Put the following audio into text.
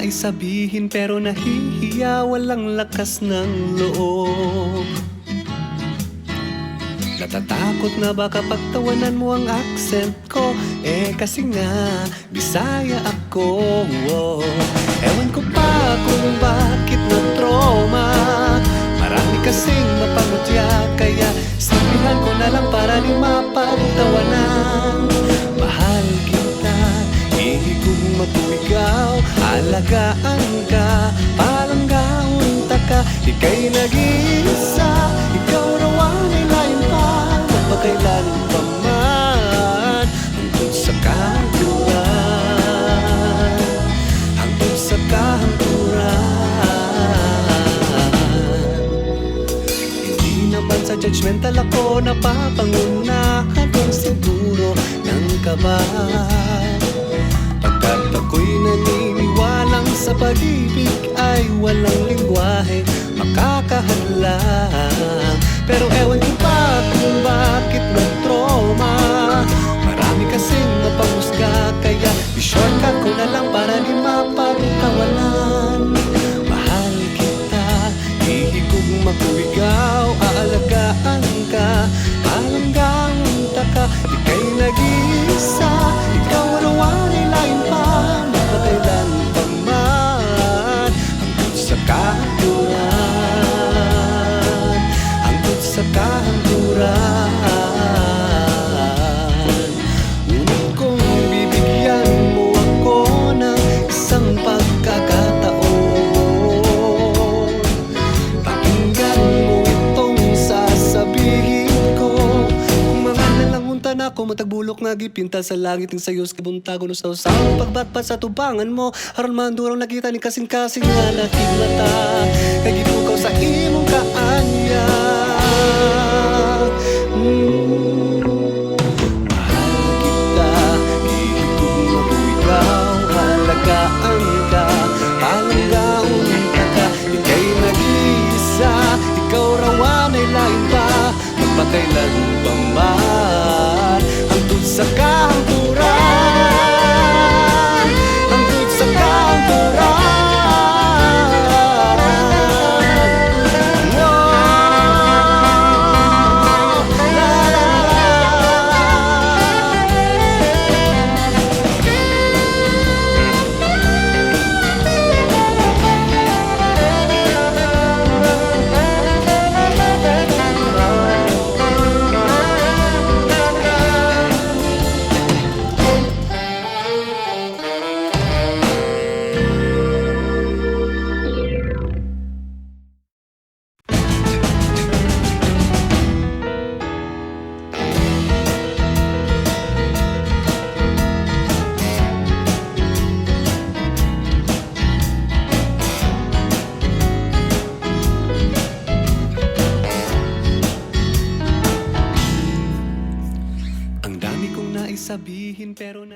nais sabihin pero nahihiya, walang lakas ng loob. Natatakot na baka pagtawanan mo ang accent ko, kasi nga Bisaya ako. Ewan ko pa kung bakit na-trauma, marami kasing mapangutya, kaya sabihan ko na lang para di mapagtawanan. Mahal kita, ihigong mabuigaw, alagaan ka, palanggaon ta ka. Ika'y nag-iisa, ikaw raw ang ilayin pa, magpakailan pa man, hangtod sa kahanturan, hangtod sa kahanturan. Hindi naman sa judgmental ako napapangunahan, kung siguro ng kaba, pagkat ako'y naniniwalang sa pag-ibig ay walang lingwahe makakahadlang. Pero ewan ko pa kung bakit na-trauma, marami kasing mapangusga, kaya i-shortcut ko na lang para di mapagtawanan. Mahal kita, ihigog mabuigaw, aalagaan ka, palanggang ka. Ika'y nag-iisa, ikaw raw ang ilayin pa, magpakailan pa man, hangtod sa kahanturan, hangtod sa kahanturan. Ngunit kung bibigyan mo ako ng isang pagkakataon, pakinggan mo itong sasabihin ko. Kung mga nalangunta na ako, matagbulok nga gipinta sa langit ng sayos, kabuntago no sa usawang pagbatpat sa tubangan mo, aron mandurang nakita ni kasing-kasing nga nakimata, kay gibukaw sa imong kaanya. Mahal kita, ihigog mabuigaw, alagaan ka, palanggaon ka. Ika'y nag-iisa, ikaw raw ang ilayin pa, magpakailan pa man, hangtod sa kahanturan, hangtod sa kahanturan. Ang dami kong nais sabihin pero